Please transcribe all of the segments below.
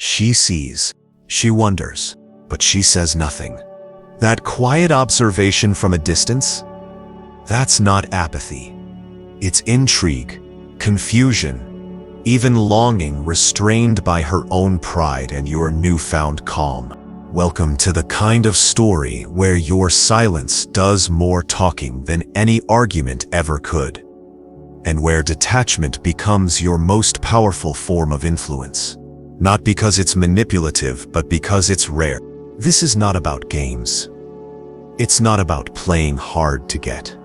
She sees, she wonders, but she says nothing. That quiet observation from a distance, that's not apathy. It's intrigue, confusion, even longing restrained by her own pride and your newfound calm. Welcome to the kind of story where your silence does more talking than any argument ever could, and where detachment becomes your most powerful form of influence. Not because it's manipulative, but because it's rare. This is not about games. It's not about playing hard to get.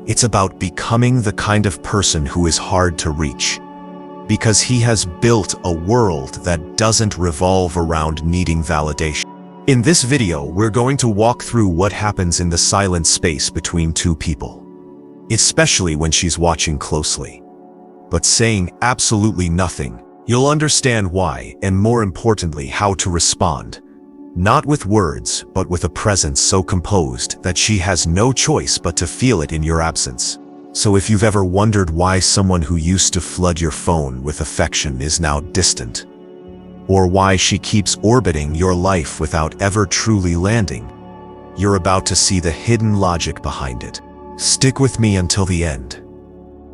It's about becoming the kind of person who is hard to reach, because he has built a world that doesn't revolve around needing validation. In this video, we're going to walk through what happens in the silent space between two people, especially when she's watching closely. But saying absolutely nothing, you'll understand why, and more importantly, how to respond. Not with words, but with a presence so composed that she has no choice but to feel it in your absence. So if you've ever wondered why someone who used to flood your phone with affection is now distant, or why she keeps orbiting your life without ever truly landing, you're about to see the hidden logic behind it. Stick with me until the end.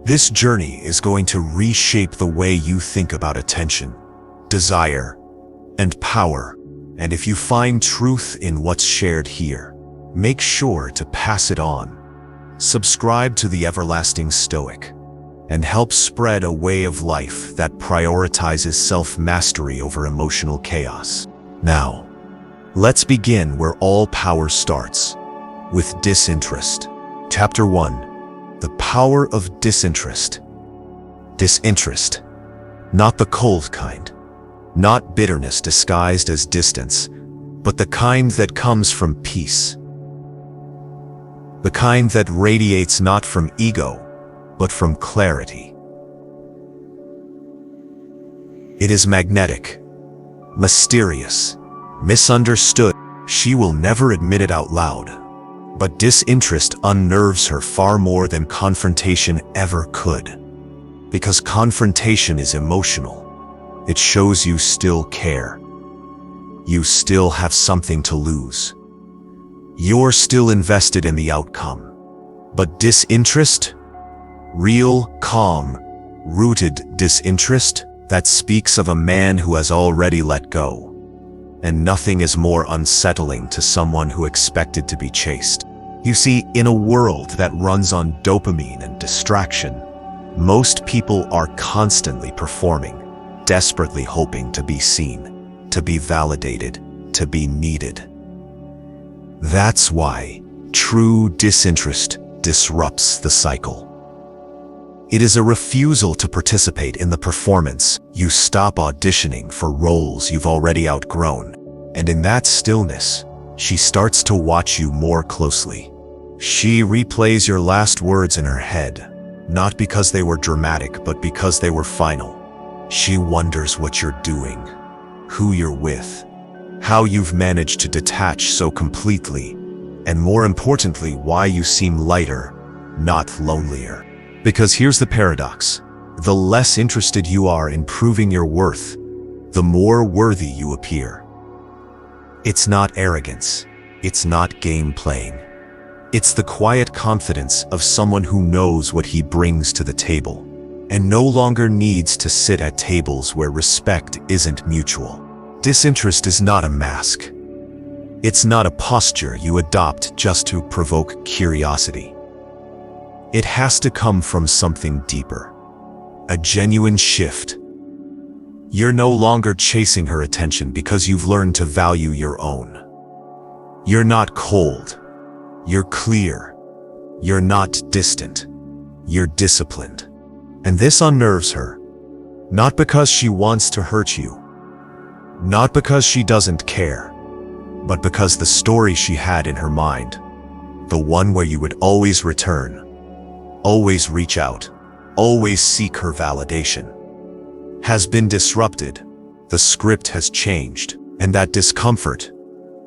This journey is going to reshape the way you think about attention, desire, and power. And if you find truth in what's shared here, make sure to pass it on. Subscribe to the Everlasting Stoic, and help spread a way of life that prioritizes self-mastery over emotional chaos. Now, let's begin where all power starts, with disinterest. Chapter 1. The Power of Disinterest. Disinterest. Not the cold kind. Not bitterness disguised as distance, but the kind that comes from peace. The kind that radiates not from ego, but from clarity. It is magnetic, mysterious, misunderstood. She will never admit it out loud, but disinterest unnerves her far more than confrontation ever could. Because confrontation is emotional. It shows you still care. You still have something to lose. You're still invested in the outcome. But disinterest, real, calm, rooted disinterest, that speaks of a man who has already let go. And nothing is more unsettling to someone who expected to be chased. You see, in a world that runs on dopamine and distraction, most people are constantly performing, desperately hoping to be seen, to be validated, to be needed. That's why true disinterest disrupts the cycle. It is a refusal to participate in the performance. You stop auditioning for roles you've already outgrown, and in that stillness, she starts to watch you more closely. She replays your last words in her head, not because they were dramatic, but because they were final. She wonders what you're doing, who you're with, how you've managed to detach so completely, and more importantly, why you seem lighter, not lonelier. Because here's the paradox. The less interested you are in proving your worth, the more worthy you appear. It's not arrogance. It's not game playing. It's the quiet confidence of someone who knows what he brings to the table, and no longer needs to sit at tables where respect isn't mutual. Disinterest is not a mask. It's not a posture you adopt just to provoke curiosity. It has to come from something deeper, a genuine shift. You're no longer chasing her attention because you've learned to value your own. You're not cold. You're clear. You're not distant. You're disciplined. And this unnerves her, not because she wants to hurt you, not because she doesn't care, but because the story she had in her mind, the one where you would always return, always reach out, always seek her validation, has been disrupted. The script has changed, and that discomfort,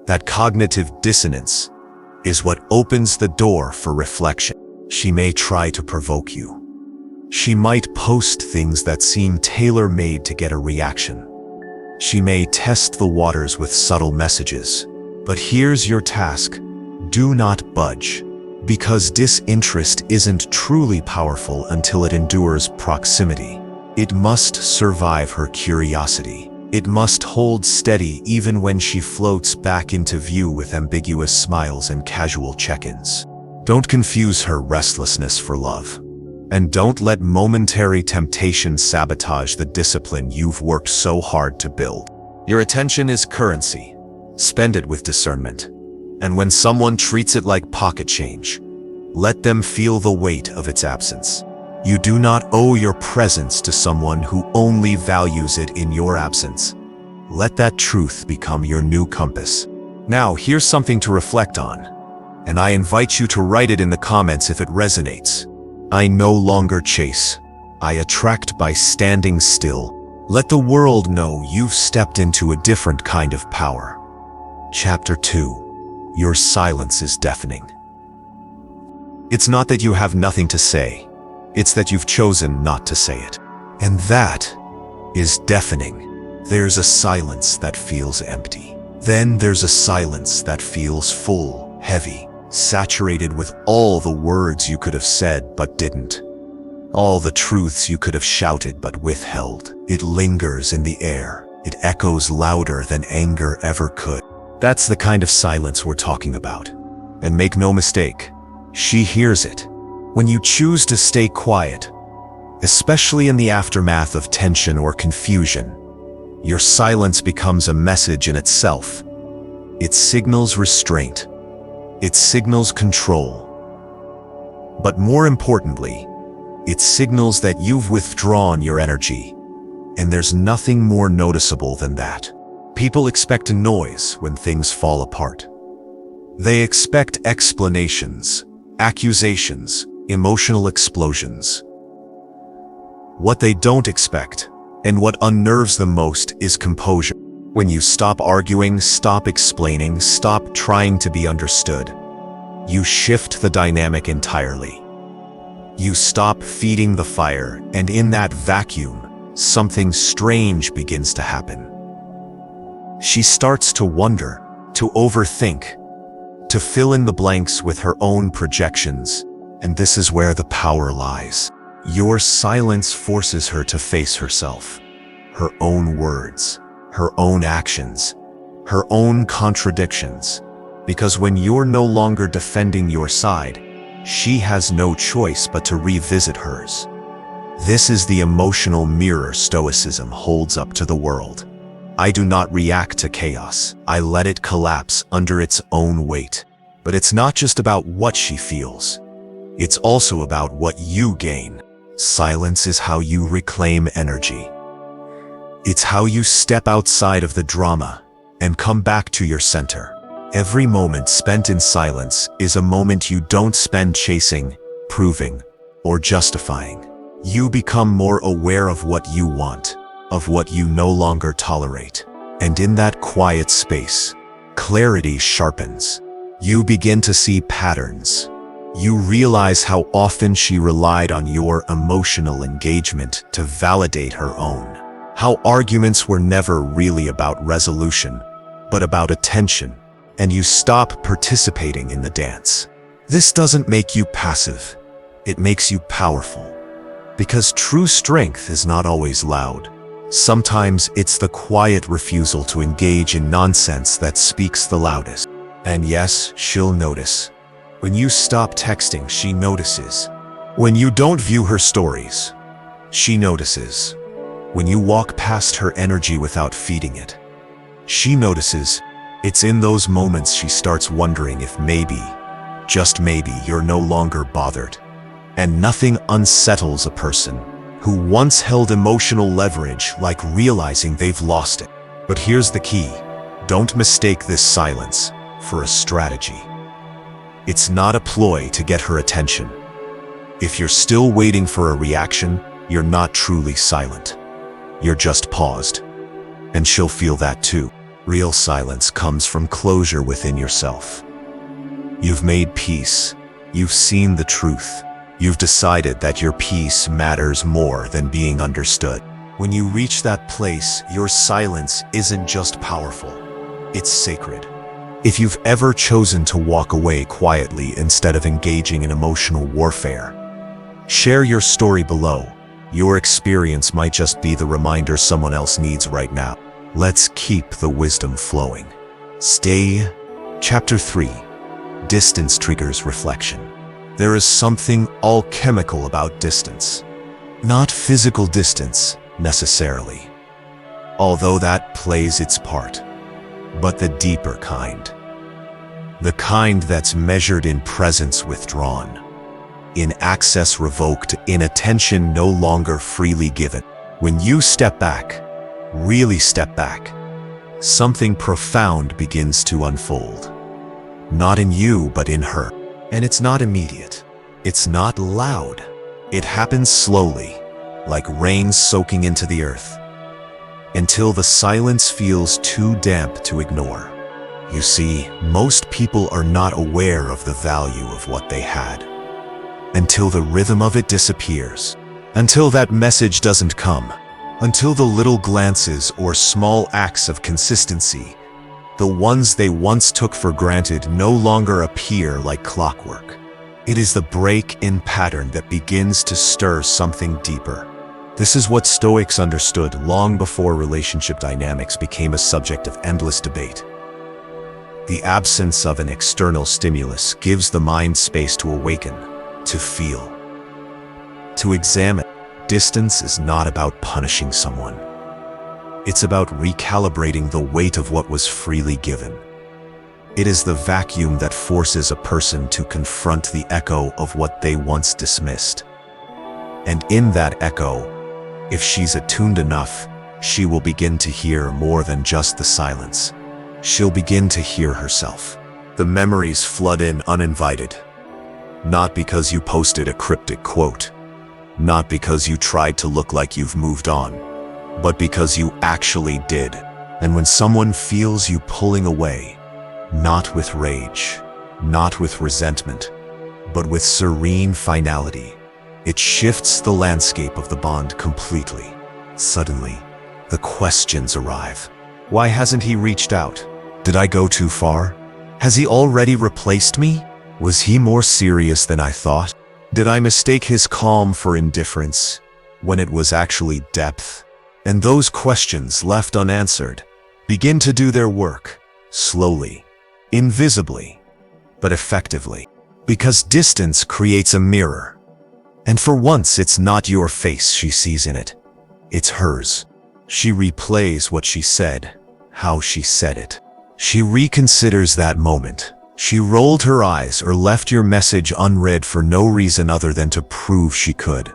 that cognitive dissonance, is what opens the door for reflection. She may try to provoke you. She might post things that seem tailor-made to get a reaction. She may test the waters with subtle messages. But here's your task. Do not budge. Because disinterest isn't truly powerful until it endures proximity. It must survive her curiosity. It must hold steady even when she floats back into view with ambiguous smiles and casual check-ins. Don't confuse her restlessness for love. And don't let momentary temptation sabotage the discipline you've worked so hard to build. Your attention is currency. Spend it with discernment. And when someone treats it like pocket change, let them feel the weight of its absence. You do not owe your presence to someone who only values it in your absence. Let that truth become your new compass. Now, here's something to reflect on, and I invite you to write it in the comments if it resonates. I no longer chase. I attract by standing still. Let the world know you've stepped into a different kind of power. Chapter 2. Your silence is deafening. It's not that you have nothing to say. It's that you've chosen not to say it. And that is deafening. There's a silence that feels empty. Then there's a silence that feels full, heavy, saturated with all the words you could have said but didn't. All the truths you could have shouted but withheld. It lingers in the air. It echoes louder than anger ever could. That's the kind of silence we're talking about. And make no mistake, she hears it. When you choose to stay quiet, especially in the aftermath of tension or confusion, your silence becomes a message in itself. It signals restraint. It signals control. But more importantly, it signals that you've withdrawn your energy, and there's nothing more noticeable than that. People expect a noise when things fall apart. They expect explanations, accusations, emotional explosions. What they don't expect, and what unnerves them most, is composure. When you stop arguing, stop explaining, stop trying to be understood, you shift the dynamic entirely. You stop feeding the fire, and in that vacuum, something strange begins to happen. She starts to wonder, to overthink, to fill in the blanks with her own projections. And this is where the power lies. Your silence forces her to face herself, her own words, her own actions, her own contradictions. Because when you're no longer defending your side, she has no choice but to revisit hers. This is the emotional mirror Stoicism holds up to the world. I do not react to chaos. I let it collapse under its own weight. But it's not just about what she feels. It's also about what you gain. Silence is how you reclaim energy. It's how you step outside of the drama and come back to your center. Every moment spent in silence is a moment you don't spend chasing, proving, or justifying. You become more aware of what you want, of what you no longer tolerate. And in that quiet space, clarity sharpens. You begin to see patterns. You realize how often she relied on your emotional engagement to validate her own. How arguments were never really about resolution, but about attention. And you stop participating in the dance. This doesn't make you passive. It makes you powerful. Because true strength is not always loud. Sometimes it's the quiet refusal to engage in nonsense that speaks the loudest. And yes, she'll notice. When you stop texting, she notices. When you don't view her stories, she notices. When you walk past her energy without feeding it, she notices. It's in those moments she starts wondering if maybe, just maybe, you're no longer bothered. And nothing unsettles a person who once held emotional leverage like realizing they've lost it. But here's the key. Don't mistake this silence for a strategy. It's not a ploy to get her attention. If you're still waiting for a reaction, you're not truly silent. You're just paused. And she'll feel that too. Real silence comes from closure within yourself. You've made peace. You've seen the truth. You've decided that your peace matters more than being understood. When you reach that place, your silence isn't just powerful, it's sacred. If you've ever chosen to walk away quietly instead of engaging in emotional warfare, share your story below. Your experience might just be the reminder someone else needs right now. Let's keep the wisdom flowing. Stay. Chapter 3. Distance triggers reflection. There is something alchemical about distance. Not physical distance, necessarily, although that plays its part, but the deeper kind. The kind that's measured in presence withdrawn, in access revoked, in attention no longer freely given. When you step back, really step back, something profound begins to unfold. Not in you, but in her. And it's not immediate. It's not loud. It happens slowly, like rain soaking into the earth, until the silence feels too damp to ignore. You see, most people are not aware of the value of what they had, until the rhythm of it disappears, until that message doesn't come, until the little glances or small acts of consistency, the ones they once took for granted, no longer appear like clockwork. It is the break in pattern that begins to stir something deeper. This is what Stoics understood long before relationship dynamics became a subject of endless debate. The absence of an external stimulus gives the mind space to awaken, to feel, to examine. Distance is not about punishing someone. It's about recalibrating the weight of what was freely given. It is the vacuum that forces a person to confront the echo of what they once dismissed. And in that echo, if she's attuned enough, she will begin to hear more than just the silence. She'll begin to hear herself. The memories flood in uninvited. Not because you posted a cryptic quote, not because you tried to look like you've moved on, but because you actually did. And when someone feels you pulling away, not with rage, not with resentment, but with serene finality, it shifts the landscape of the bond completely. Suddenly, the questions arrive. Why hasn't he reached out? Did I go too far? Has he already replaced me? Was he more serious than I thought? Did I mistake his calm for indifference when it was actually depth? And those questions left unanswered begin to do their work, slowly, invisibly, but effectively. Because distance creates a mirror. And for once, it's not your face she sees in it. It's hers. She replays what she said, how she said it. She reconsiders that moment. She rolled her eyes or left your message unread for no reason other than to prove she could.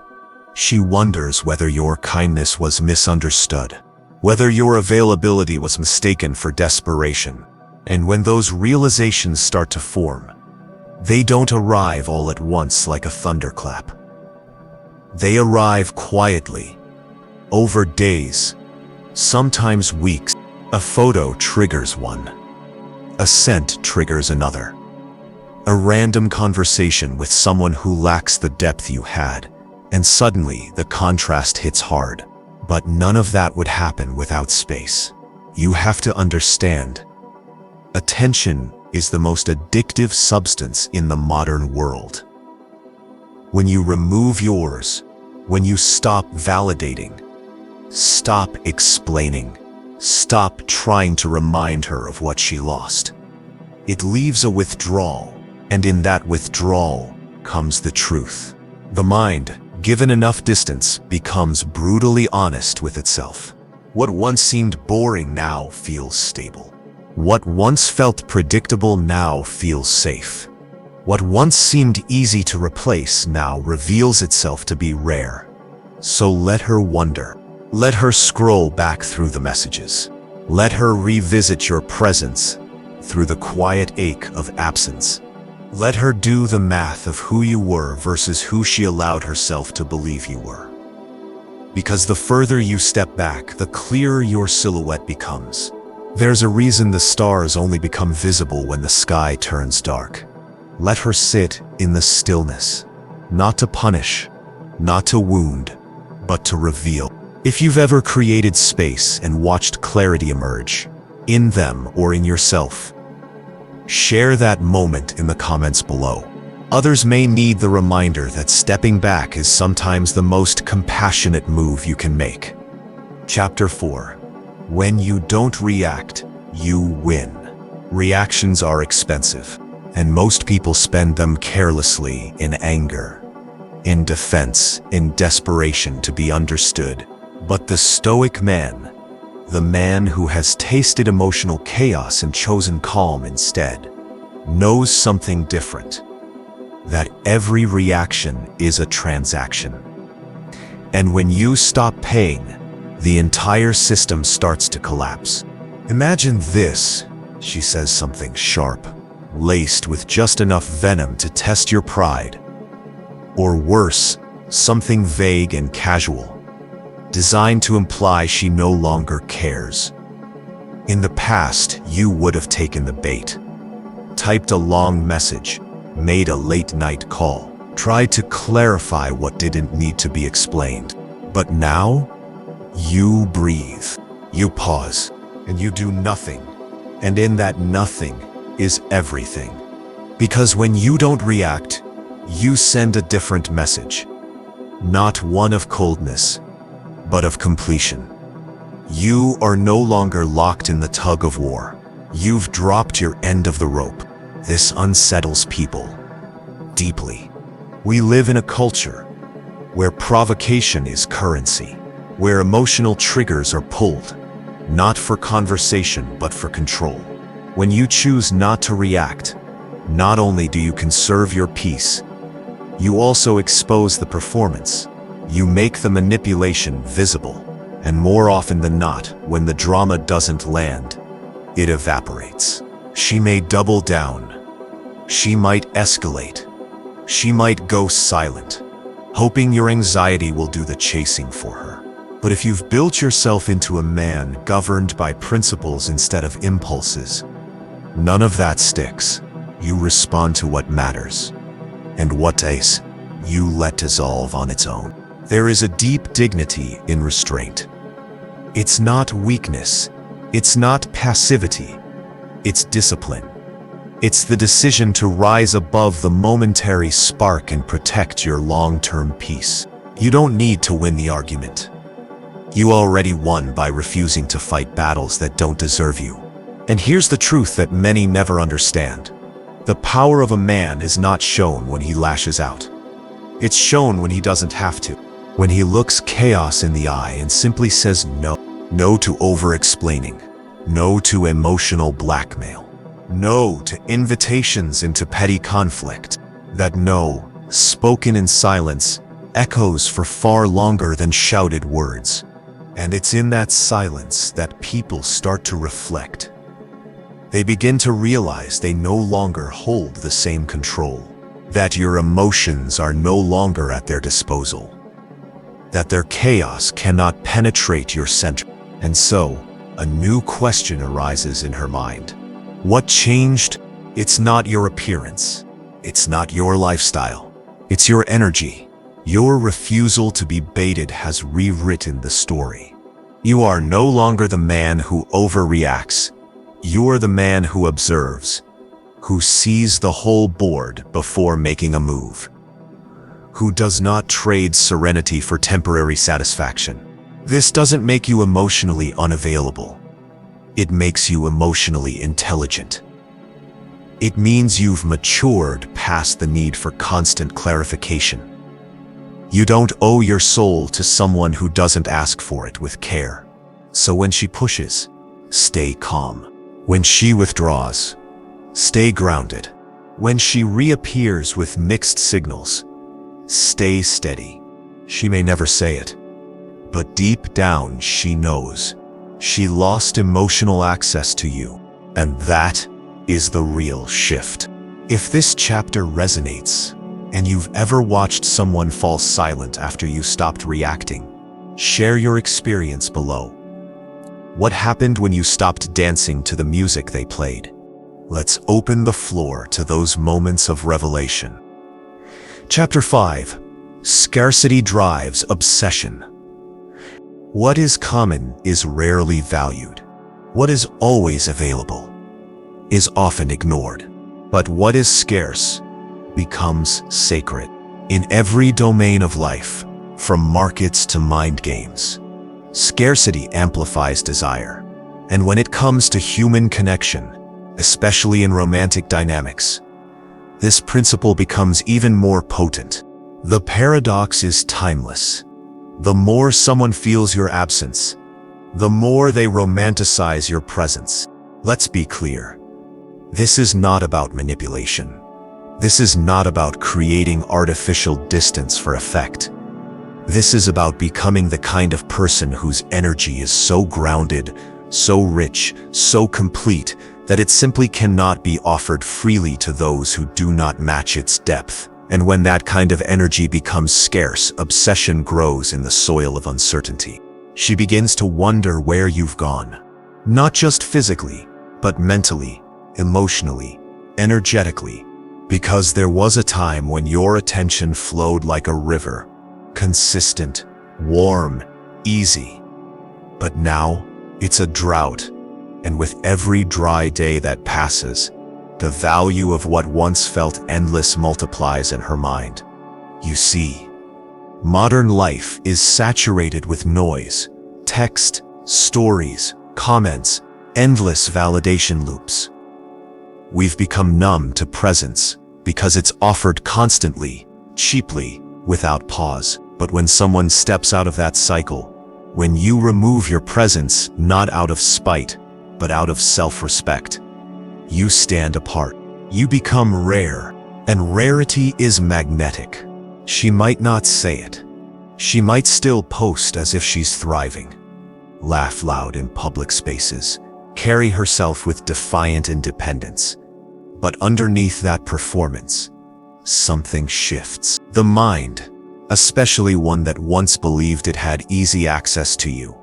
She wonders whether your kindness was misunderstood, whether your availability was mistaken for desperation. And when those realizations start to form, they don't arrive all at once like a thunderclap. They arrive quietly, over days, sometimes weeks. A photo triggers one. A scent triggers another. A random conversation with someone who lacks the depth you had, and suddenly the contrast hits hard. But none of that would happen without space. You have to understand, attention is the most addictive substance in the modern world. When you remove yours, when you stop validating, stop explaining, stop trying to remind her of what she lost, it leaves a withdrawal, and in that withdrawal comes the truth. The mind, given enough distance, becomes brutally honest with itself. What once seemed boring now feels stable. What once felt predictable now feels safe. What once seemed easy to replace now reveals itself to be rare. So let her wonder. Let her scroll back through the messages. Let her revisit your presence through the quiet ache of absence. Let her do the math of who you were versus who she allowed herself to believe you were. Because the further you step back, the clearer your silhouette becomes. There's a reason the stars only become visible when the sky turns dark. Let her sit in the stillness, not to punish, not to wound, but to reveal. If you've ever created space and watched clarity emerge, in them or in yourself, share that moment in the comments below. Others may need the reminder that stepping back is sometimes the most compassionate move you can make. Chapter 4. When you don't react, you win. Reactions are expensive, and most people spend them carelessly in anger, in defense, in desperation to be understood. But the Stoic man, the man who has tasted emotional chaos and chosen calm instead, knows something different. That every reaction is a transaction. And when you stop paying, the entire system starts to collapse. Imagine this, she says something sharp, laced with just enough venom to test your pride. Or worse, something vague and casual, designed to imply she no longer cares. In the past, you would have taken the bait, typed a long message, made a late-night call, tried to clarify what didn't need to be explained. But now, you breathe, you pause, and you do nothing. And in that nothing is everything. Because when you don't react, you send a different message. Not one of coldness, but of completion. You are no longer locked in the tug of war. You've dropped your end of the rope. This unsettles people deeply. We live in a culture where provocation is currency, where emotional triggers are pulled, not for conversation but for control. When you choose not to react, not only do you conserve your peace, you also expose the performance. You make the manipulation visible, and more often than not, when the drama doesn't land, it evaporates. She may double down. She might escalate. She might go silent, hoping your anxiety will do the chasing for her. But if you've built yourself into a man governed by principles instead of impulses, none of that sticks. You respond to what matters, and what does, you let dissolve on its own. There is a deep dignity in restraint. It's not weakness. It's not passivity. It's discipline. It's the decision to rise above the momentary spark and protect your long-term peace. You don't need to win the argument. You already won by refusing to fight battles that don't deserve you. And here's the truth that many never understand. The power of a man is not shown when he lashes out. It's shown when he doesn't have to. When he looks chaos in the eye and simply says no. No to over-explaining. No to emotional blackmail. No to invitations into petty conflict. That no, spoken in silence, echoes for far longer than shouted words. And it's in that silence that people start to reflect. They begin to realize they no longer hold the same control. That your emotions are no longer at their disposal. That their chaos cannot penetrate your center. And so, a new question arises in her mind. What changed? It's not your appearance. It's not your lifestyle. It's your energy. Your refusal to be baited has rewritten the story. You are no longer the man who overreacts. You're the man who observes, who sees the whole board before making a move, who does not trade serenity for temporary satisfaction. This doesn't make you emotionally unavailable. It makes you emotionally intelligent. It means you've matured past the need for constant clarification. You don't owe your soul to someone who doesn't ask for it with care. So when she pushes, stay calm. When she withdraws, stay grounded. When she reappears with mixed signals, stay steady. She may never say it, but deep down she knows. She lost emotional access to you, and that is the real shift. If this chapter resonates, and you've ever watched someone fall silent after you stopped reacting, share your experience below. What happened when you stopped dancing to the music they played? Let's open the floor to those moments of revelation. Chapter 5. Scarcity drives obsession. What is common is rarely valued. What is always available is often ignored. But what is scarce becomes sacred. In every domain of life, from markets to mind games, scarcity amplifies desire. And when it comes to human connection, especially in romantic dynamics, this principle becomes even more potent. The paradox is timeless. The more someone feels your absence, the more they romanticize your presence. Let's be clear. This is not about manipulation. This is not about creating artificial distance for effect. This is about becoming the kind of person whose energy is so grounded, so rich, so complete, that it simply cannot be offered freely to those who do not match its depth. And when that kind of energy becomes scarce, obsession grows in the soil of uncertainty. She begins to wonder where you've gone. Not just physically, but mentally, emotionally, energetically. Because there was a time when your attention flowed like a river, consistent, warm, easy. But now, it's a drought. And with every dry day that passes, the value of what once felt endless multiplies in her mind. You see, modern life is saturated with noise, text, stories, comments, endless validation loops. We've become numb to presence because it's offered constantly, cheaply, without pause. But when someone steps out of that cycle, when you remove your presence not out of spite, but out of self-respect, you stand apart. You become rare, and rarity is magnetic. She might not say it. She might still post as if she's thriving, laugh loud in public spaces, carry herself with defiant independence. But underneath that performance, something shifts. The mind, especially one that once believed it had easy access to you,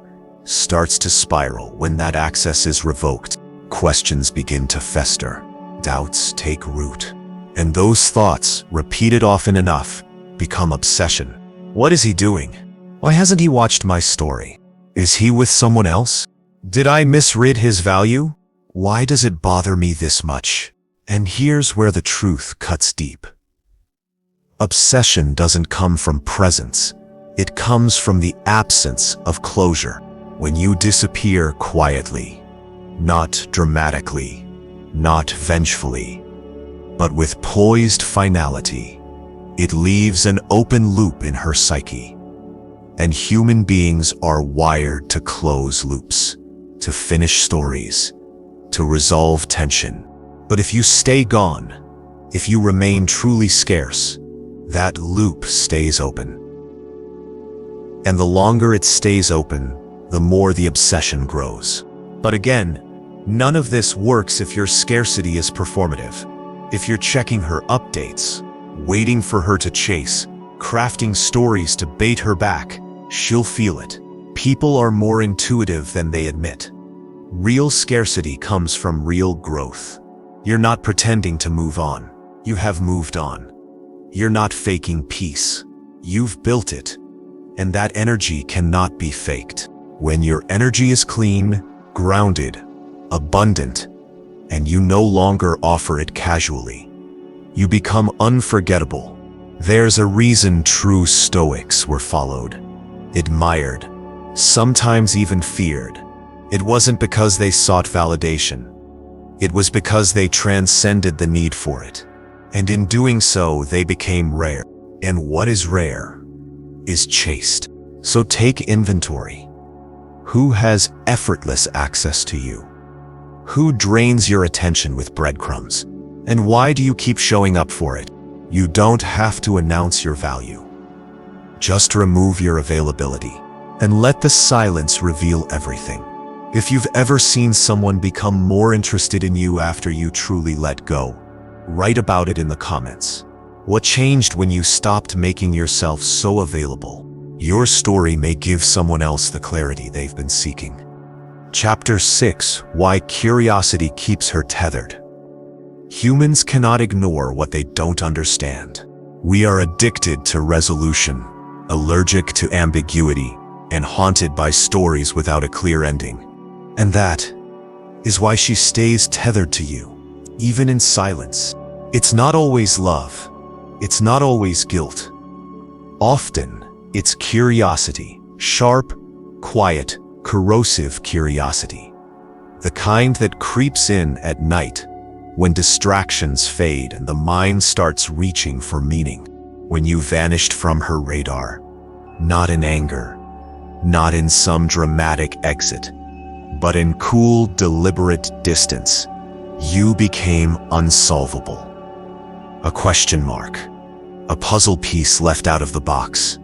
starts to spiral when that access is revoked. Questions begin to fester, doubts take root, and those thoughts, repeated often enough, become obsession. What is he doing? Why hasn't he watched my story? Is he with someone else? Did I misread his value? Why does it bother me this much? And here's where the truth cuts deep. Obsession doesn't come from presence. It comes from the absence of closure. When you disappear quietly, not dramatically, not vengefully, but with poised finality, it leaves an open loop in her psyche. And human beings are wired to close loops, to finish stories, to resolve tension. But if you stay gone, if you remain truly scarce, that loop stays open. And the longer it stays open, the more the obsession grows. But again, none of this works if your scarcity is performative. If you're checking her updates, waiting for her to chase, crafting stories to bait her back, she'll feel it. People are more intuitive than they admit. Real scarcity comes from real growth. You're not pretending to move on. You have moved on. You're not faking peace. You've built it. And that energy cannot be faked. When your energy is clean, grounded, abundant, and you no longer offer it casually, you become unforgettable. There's a reason true Stoics were followed, admired, sometimes even feared. It wasn't because they sought validation. It was because they transcended the need for it. And in doing so, they became rare. And what is rare is chaste. So take inventory. Who has effortless access to you? Who drains your attention with breadcrumbs? And why do you keep showing up for it? You don't have to announce your value. Just remove your availability and let the silence reveal everything. If you've ever seen someone become more interested in you after you truly let go, write about it in the comments. What changed when you stopped making yourself so available? Your story may give someone else the clarity they've been seeking. Chapter 6: Why Curiosity Keeps Her Tethered. Humans cannot ignore what they don't understand. We are addicted to resolution, allergic to ambiguity, and haunted by stories without a clear ending. And that is why she stays tethered to you, even in silence. It's not always love. It's not always guilt. Often, it's curiosity, sharp, quiet, corrosive curiosity. The kind that creeps in at night when distractions fade and the mind starts reaching for meaning. When you vanished from her radar, not in anger, not in some dramatic exit, but in cool, deliberate distance, you became unsolvable. A question mark, a puzzle piece left out of the box.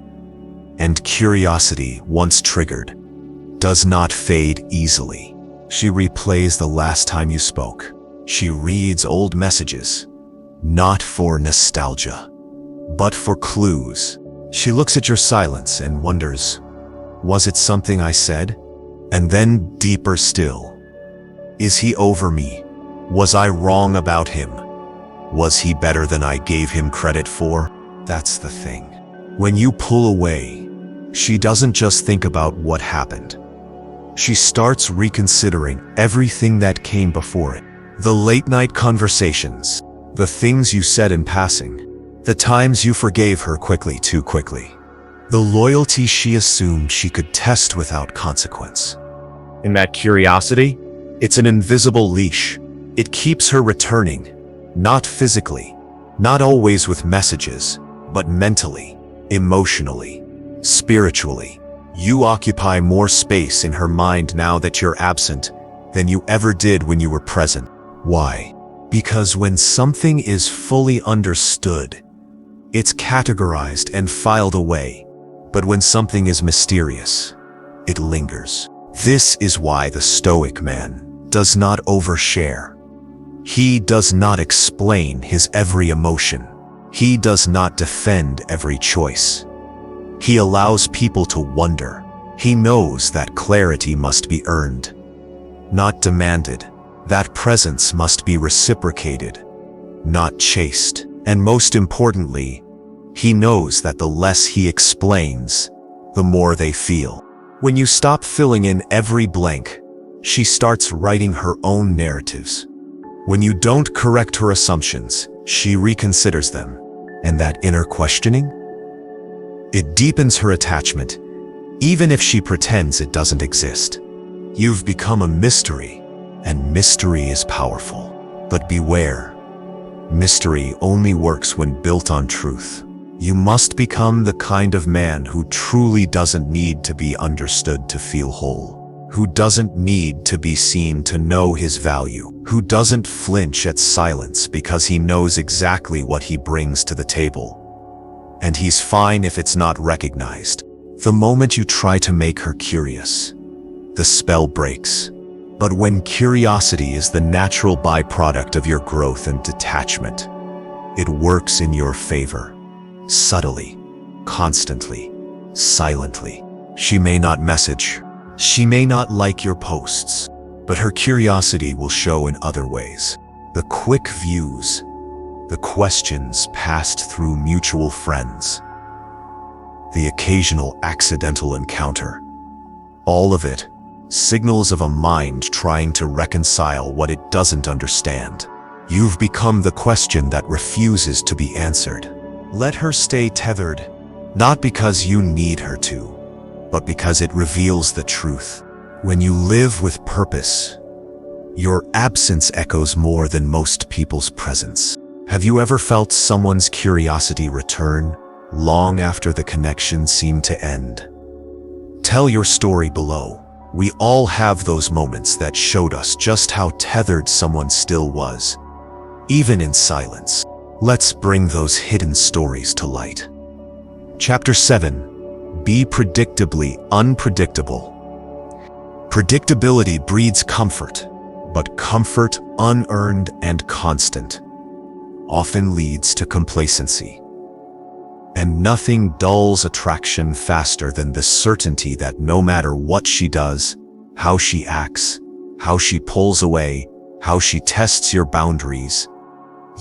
And curiosity, once triggered, does not fade easily. She replays the last time you spoke. She reads old messages, not for nostalgia, but for clues. She looks at your silence and wonders, was it something I said? And then deeper still, is he over me? Was I wrong about him? Was he better than I gave him credit for? That's the thing. When you pull away, she doesn't just think about what happened. She starts reconsidering everything that came before it. The late-night conversations, the things you said in passing, the times you forgave her quickly, too quickly, the loyalty she assumed she could test without consequence. In that curiosity, it's an invisible leash. It keeps her returning, not physically, not always with messages, but mentally, emotionally, spiritually. You occupy more space in her mind now that you're absent than you ever did when you were present. Why? Because when something is fully understood, it's categorized and filed away. But when something is mysterious, it lingers. This is why the Stoic man does not overshare. He does not explain his every emotion. He does not defend every choice. He allows people to wonder. He knows that clarity must be earned, not demanded. That presence must be reciprocated, not chased. And most importantly, he knows that the less he explains, the more they feel. When you stop filling in every blank, she starts writing her own narratives. When you don't correct her assumptions, she reconsiders them. And that inner questioning? It deepens her attachment, even if she pretends it doesn't exist. You've become a mystery, and mystery is powerful. But beware, mystery only works when built on truth. You must become the kind of man who truly doesn't need to be understood to feel whole, who doesn't need to be seen to know his value, who doesn't flinch at silence because he knows exactly what he brings to the table. And he's fine if it's not recognized. The moment you try to make her curious, the spell breaks. But when curiosity is the natural byproduct of your growth and detachment, it works in your favor. Subtly, constantly, silently. She may not message, she may not like your posts, but her curiosity will show in other ways. The quick views, the questions passed through mutual friends, the occasional accidental encounter. All of it, signals of a mind trying to reconcile what it doesn't understand. You've become the question that refuses to be answered. Let her stay tethered, not because you need her to, but because it reveals the truth. When you live with purpose, your absence echoes more than most people's presence. Have you ever felt someone's curiosity return long after the connection seemed to end? Tell your story below. We all have those moments that showed us just how tethered someone still was, even in silence. Let's bring those hidden stories to light. Chapter 7. Be predictably unpredictable. Predictability breeds comfort, but comfort unearned and constant often leads to complacency. And nothing dulls attraction faster than the certainty that no matter what she does, how she acts, how she pulls away, how she tests your boundaries,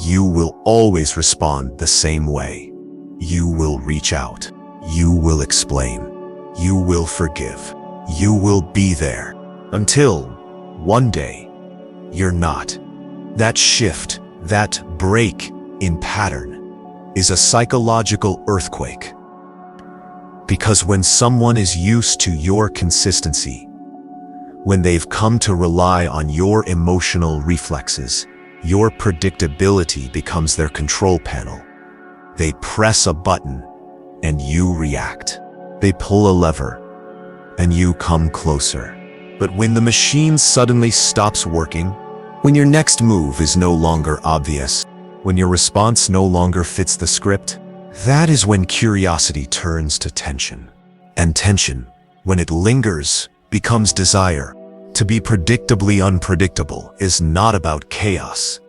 you will always respond the same way. You will reach out. You will explain. You will forgive. You will be there. Until one day, you're not. That shift, that break in pattern, is a psychological earthquake. Because when someone is used to your consistency, when they've come to rely on your emotional reflexes, your predictability becomes their control panel. They press a button and you react. They pull a lever and you come closer. But when the machine suddenly stops working, when your next move is no longer obvious, when your response no longer fits the script, that is when curiosity turns to tension. And tension, when it lingers, becomes desire. To be predictably unpredictable is not about chaos.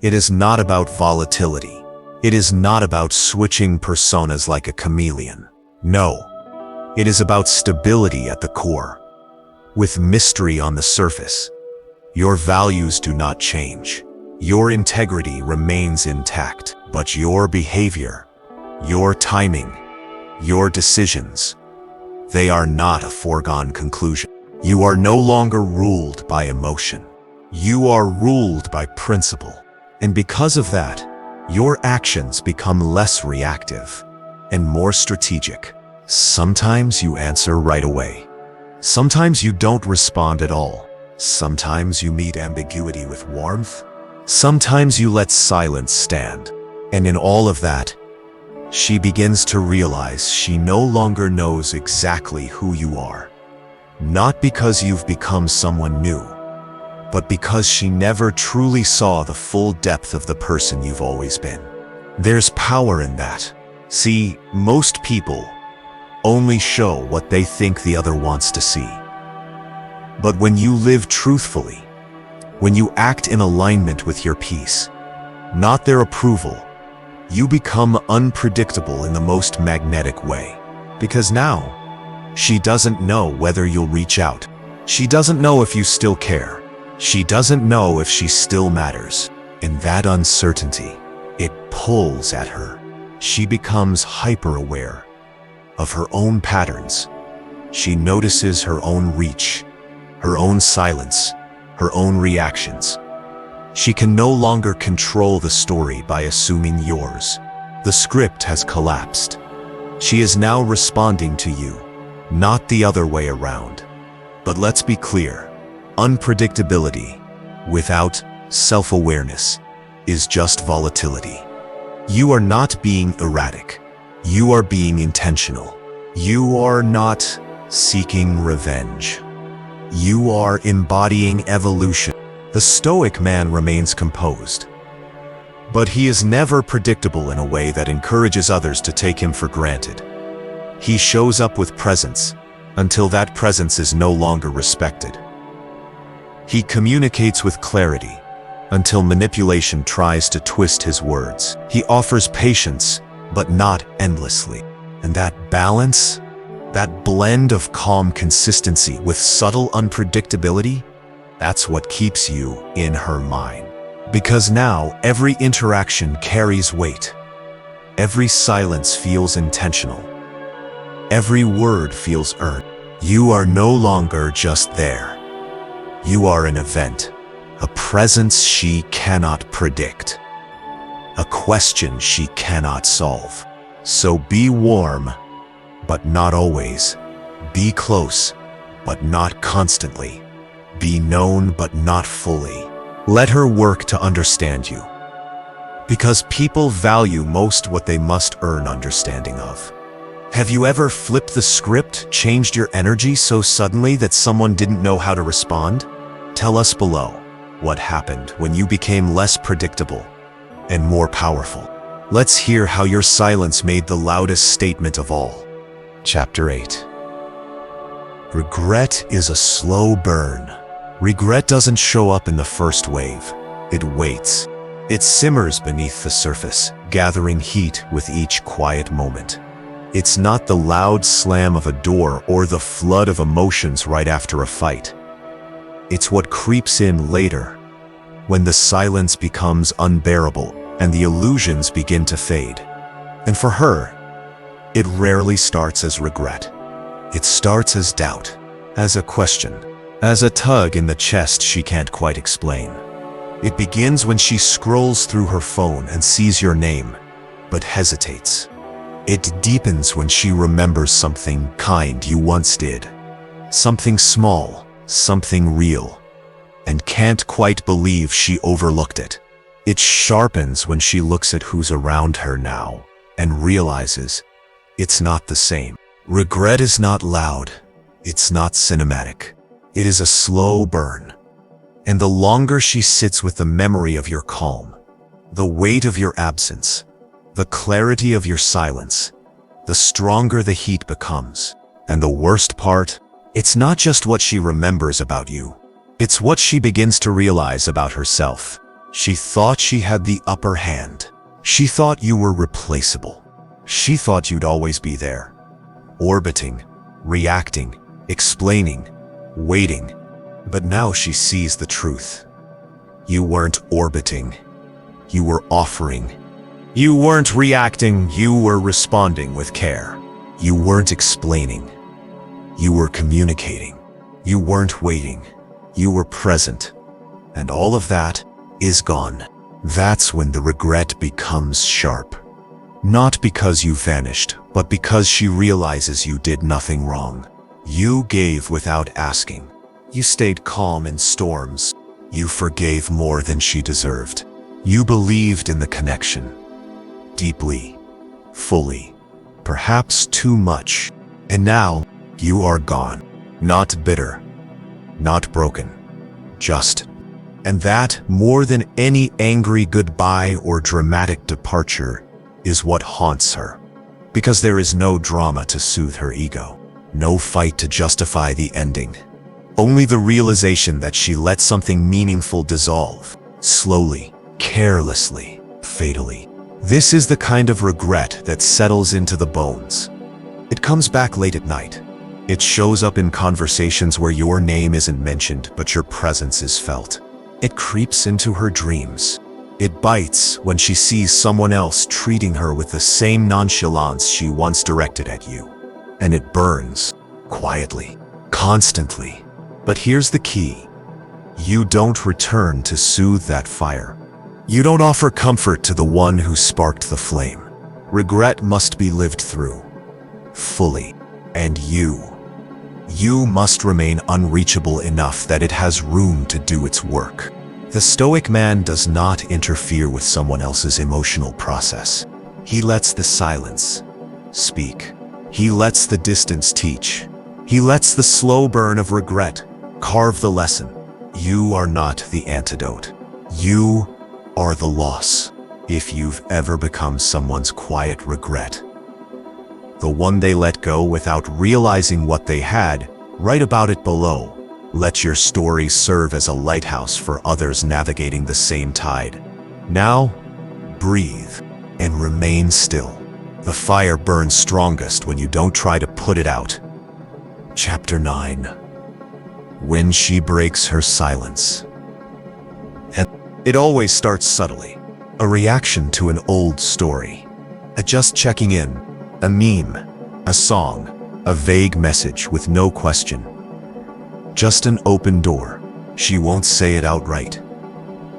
It is not about volatility. It is not about switching personas like a chameleon. No, it is about stability at the core, with mystery on the surface. Your values do not change. Your integrity remains intact, but your behavior, your timing, your decisions, they are not a foregone conclusion. You are no longer ruled by emotion. You are ruled by principle. And because of that, your actions become less reactive and more strategic. Sometimes you answer right away. Sometimes you don't respond at all. Sometimes you meet ambiguity with warmth. Sometimes you let silence stand. And in all of that, she begins to realize she no longer knows exactly who you are. Not because you've become someone new, but because she never truly saw the full depth of the person you've always been. There's power in that. See, most people only show what they think the other wants to see. But when you live truthfully, when you act in alignment with your peace, not their approval, you become unpredictable in the most magnetic way. Because now, she doesn't know whether you'll reach out. She doesn't know if you still care. She doesn't know if she still matters. And that uncertainty, it pulls at her. She becomes hyper-aware of her own patterns. She notices her own reach, her own silence, her own reactions. She can no longer control the story by assuming yours. The script has collapsed. She is now responding to you, not the other way around. But let's be clear, unpredictability without self-awareness is just volatility. You are not being erratic. You are being intentional. You are not seeking revenge. You are embodying evolution. The Stoic man remains composed, but he is never predictable in a way that encourages others to take him for granted. He shows up with presence until that presence is no longer respected. He communicates with clarity until manipulation tries to twist his words. He offers patience, but not endlessly. And that balance, that blend of calm consistency with subtle unpredictability, that's what keeps you in her mind. Because now every interaction carries weight. Every silence feels intentional. Every word feels earned. You are no longer just there. You are an event, a presence she cannot predict, a question she cannot solve. So be warm, but not always. Be close, but not constantly. Be known, but not fully. Let her work to understand you. Because people value most what they must earn understanding of. Have you ever flipped the script, changed your energy so suddenly that someone didn't know how to respond? Tell us below what happened when you became less predictable and more powerful. Let's hear how your silence made the loudest statement of all. Chapter 8. Regret is a slow burn. Regret doesn't show up in the first wave. It waits. It simmers beneath the surface, gathering heat with each quiet moment. It's not the loud slam of a door or the flood of emotions right after a fight. It's what creeps in later, when the silence becomes unbearable and the illusions begin to fade. And for her, it rarely starts as regret. It starts as doubt, as a question, as a tug in the chest she can't quite explain. It begins when she scrolls through her phone and sees your name, but hesitates. It deepens when she remembers something kind you once did, something small, something real, and can't quite believe she overlooked it. It sharpens when she looks at who's around her now and realizes it's not the same. Regret is not loud, it's not cinematic. It is a slow burn. And the longer she sits with the memory of your calm, the weight of your absence, the clarity of your silence, the stronger the heat becomes. And the worst part, it's not just what she remembers about you. It's what she begins to realize about herself. She thought she had the upper hand. She thought you were replaceable. She thought you'd always be there, orbiting, reacting, explaining, waiting. But now she sees the truth. You weren't orbiting. You were offering. You weren't reacting, you were responding with care. You weren't explaining. You were communicating. You weren't waiting. You were present. And all of that is gone. That's when the regret becomes sharp. Not because you vanished, but because she realizes you did nothing wrong. You gave without asking. You stayed calm in storms. You forgave more than she deserved. You believed in the connection. Deeply, fully, perhaps too much. And now, you are gone. Not bitter, not broken, just. And that, more than any angry goodbye or dramatic departure, is what haunts her. Because there is no drama to soothe her ego, no fight to justify the ending. Only the realization that she let something meaningful dissolve, slowly, carelessly, fatally. This is the kind of regret that settles into the bones. It comes back late at night. It shows up in conversations where your name isn't mentioned, but your presence is felt. It creeps into her dreams. It bites when she sees someone else treating her with the same nonchalance she once directed at you. And it burns, quietly, constantly. But here's the key. You don't return to soothe that fire. You don't offer comfort to the one who sparked the flame. Regret must be lived through, fully. And you must remain unreachable enough that it has room to do its work. The Stoic man does not interfere with someone else's emotional process. He lets the silence speak. He lets the distance teach. He lets the slow burn of regret carve the lesson. You are not the antidote. You are the loss. If you've ever become someone's quiet regret, the one they let go without realizing what they had, write about it below. Let your story serve as a lighthouse for others navigating the same tide. Now, breathe and remain still. The fire burns strongest when you don't try to put it out. Chapter 9. When she breaks her silence. And it always starts subtly. A reaction to an old story. A just checking in. A meme. A song. A vague message with no question. Just an open door. She won't say it outright.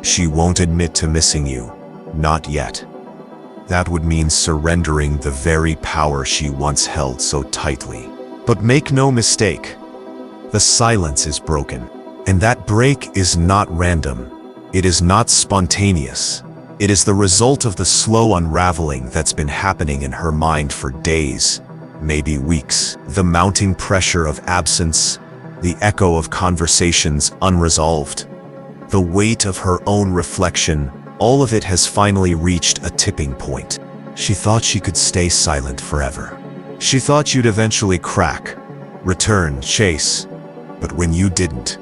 She won't admit to missing you. Not yet. That would mean surrendering the very power she once held so tightly. But make no mistake, the silence is broken. And that break is not random. It is not spontaneous. It is the result of the slow unraveling that's been happening in her mind for days, maybe weeks. The mounting pressure of absence, the echo of conversations unresolved, the weight of her own reflection, all of it has finally reached a tipping point. She thought she could stay silent forever. She thought you'd eventually crack, return, chase. But when you didn't,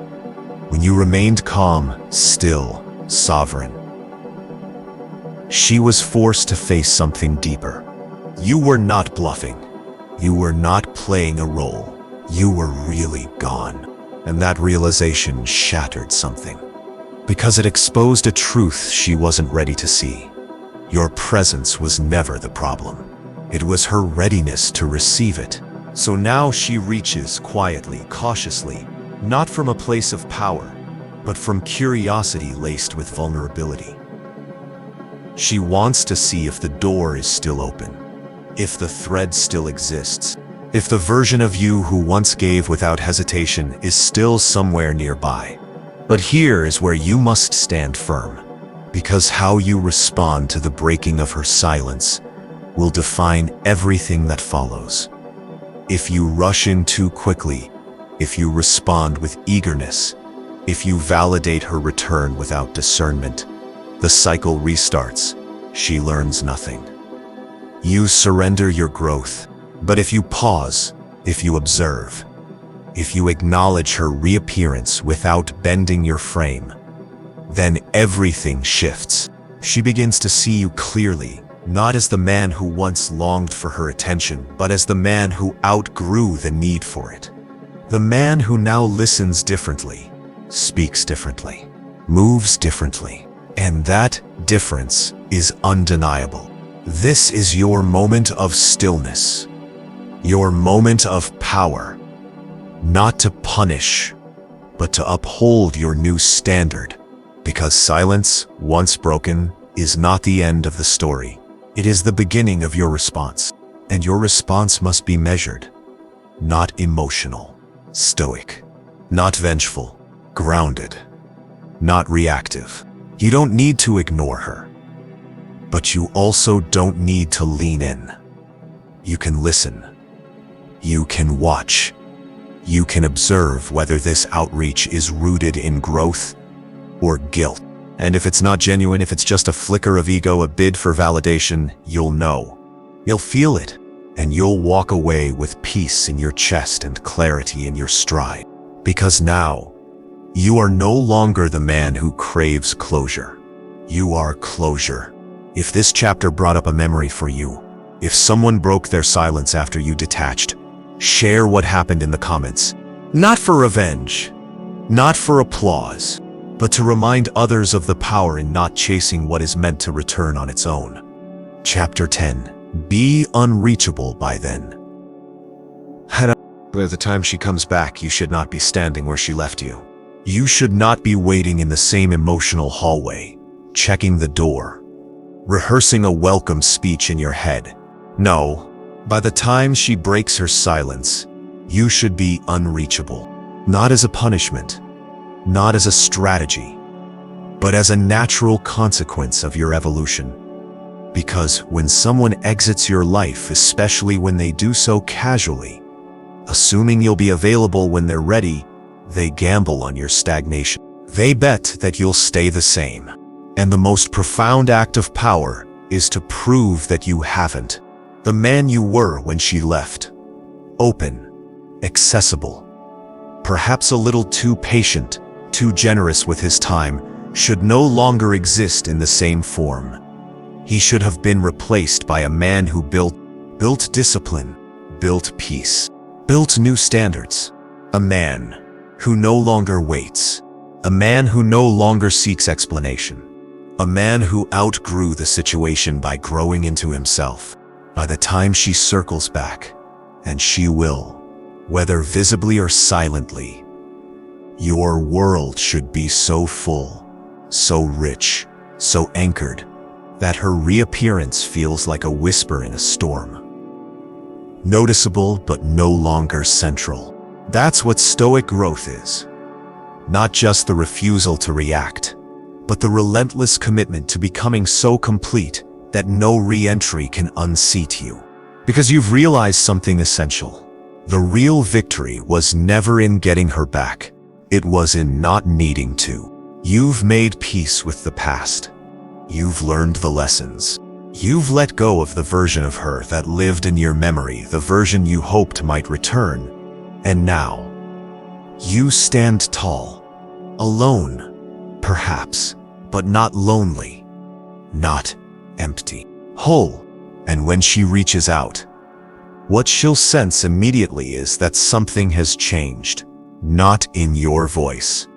when you remained calm, still, sovereign, she was forced to face something deeper. You were not bluffing. You were not playing a role. You were really gone. And that realization shattered something. Because it exposed a truth she wasn't ready to see. Your presence was never the problem. It was her readiness to receive it. So now she reaches quietly, cautiously, not from a place of power, but from curiosity laced with vulnerability. She wants to see if the door is still open, if the thread still exists, if the version of you who once gave without hesitation is still somewhere nearby. But here is where you must stand firm, because how you respond to the breaking of her silence will define everything that follows. If you rush in too quickly, if you respond with eagerness, if you validate her return without discernment, the cycle restarts. She learns nothing. You surrender your growth, but if you pause, if you observe, if you acknowledge her reappearance without bending your frame, then everything shifts. She begins to see you clearly, not as the man who once longed for her attention, but as the man who outgrew the need for it. The man who now listens differently, speaks differently, moves differently, and that difference is undeniable. This is your moment of stillness, your moment of power, not to punish, but to uphold your new standard, because silence, once broken, is not the end of the story. It is the beginning of your response, and your response must be measured, not emotional, stoic, not vengeful, grounded, not reactive. You don't need to ignore her, but you also don't need to lean in. You can listen. You can watch. You can observe whether this outreach is rooted in growth or guilt. And if it's not genuine, if it's just a flicker of ego, a bid for validation, you'll know. You'll feel it, and you'll walk away with peace in your chest and clarity in your stride. Because now, you are no longer the man who craves closure. You are closure. If this chapter brought up a memory for you, if someone broke their silence after you detached, share what happened in the comments. Not for revenge, not for applause, but to remind others of the power in not chasing what is meant to return on its own. Chapter 10. Be unreachable by then. By the time she comes back, you should not be standing where she left you. You should not be waiting in the same emotional hallway, checking the door, rehearsing a welcome speech in your head. No, by the time she breaks her silence, you should be unreachable. Not as a punishment, not as a strategy, but as a natural consequence of your evolution. Because when someone exits your life, especially when they do so casually, assuming you'll be available when they're ready, they gamble on your stagnation. They bet that you'll stay the same. And the most profound act of power is to prove that you haven't. The man you were when she left, open, accessible, perhaps a little too patient, too generous with his time, should no longer exist in the same form. He should have been replaced by a man who built discipline, built peace, built new standards. A man who no longer waits. A man who no longer seeks explanation. A man who outgrew the situation by growing into himself. By the time she circles back, and she will, whether visibly or silently, your world should be so full, so rich, so anchored, that her reappearance feels like a whisper in a storm. Noticeable, but no longer central. That's what stoic growth is. Not just the refusal to react, but the relentless commitment to becoming so complete that no re-entry can unseat you. Because you've realized something essential. The real victory was never in getting her back. It was in not needing to. You've made peace with the past. You've learned the lessons. You've let go of the version of her that lived in your memory, the version you hoped might return. And now, you stand tall, alone, perhaps, but not lonely, not empty, whole. And when she reaches out, what she'll sense immediately is that something has changed, not in your voice,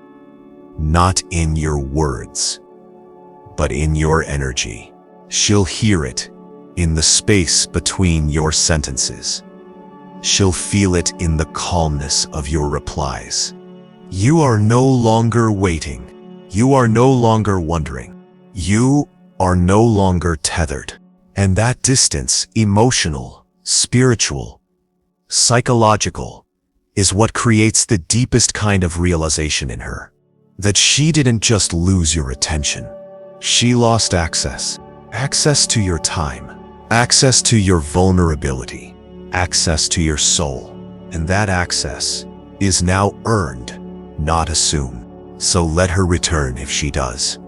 not in your words, but in your energy. She'll hear it in the space between your sentences. she'll feel it in the calmness of your replies. You are no longer waiting. You are no longer wondering. You are no longer tethered. And that distance, emotional, spiritual, psychological, is what creates the deepest kind of realization in her. That she didn't just lose your attention. She lost access. Access to your time. Access to your vulnerability. Access to your soul. And that access is now earned, not assumed. So let her return if she does.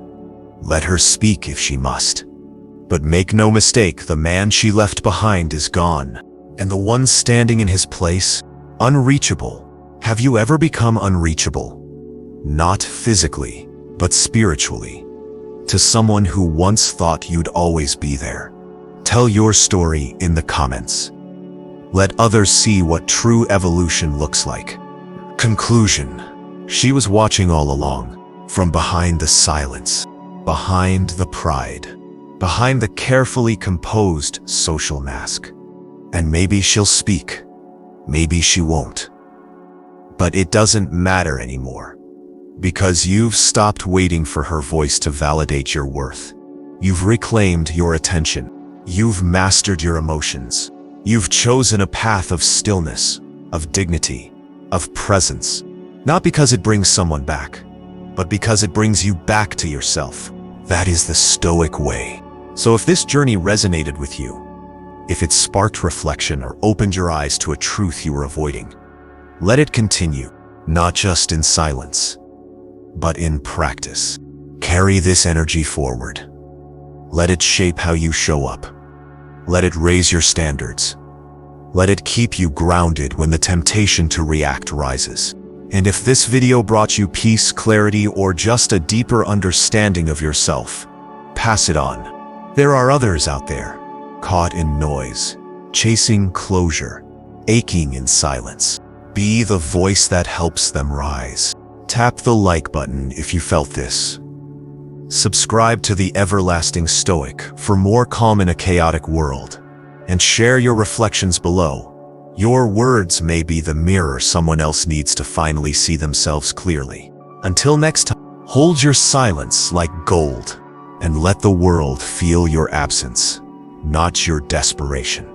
Let her speak if she must. But make no mistake, the man she left behind is gone. And the one standing in his place, unreachable. Have you ever become unreachable? Not physically, but spiritually. To someone who once thought you'd always be there. Tell your story in the comments. Let others see what true evolution looks like. Conclusion. She was watching all along, from behind the silence, behind the pride, behind the carefully composed social mask. And maybe she'll speak, maybe she won't. But it doesn't matter anymore, because you've stopped waiting for her voice to validate your worth. You've reclaimed your attention. You've mastered your emotions. You've chosen a path of stillness, of dignity, of presence. Not because it brings someone back, but because it brings you back to yourself. That is the Stoic way. So if this journey resonated with you, if it sparked reflection or opened your eyes to a truth you were avoiding, let it continue, not just in silence, but in practice. Carry this energy forward. Let it shape how you show up. Let it raise your standards. Let it keep you grounded when the temptation to react rises. And if this video brought you peace, clarity, or just a deeper understanding of yourself, pass it on. There are others out there, caught in noise, chasing closure, aching in silence. Be the voice that helps them rise. Tap the like button if you felt this. Subscribe to the Everlasting Stoic for more calm in a chaotic world. And share your reflections below. Your words may be the mirror someone else needs to finally see themselves clearly. Until next time, hold your silence like gold and let the world feel your absence, not your desperation.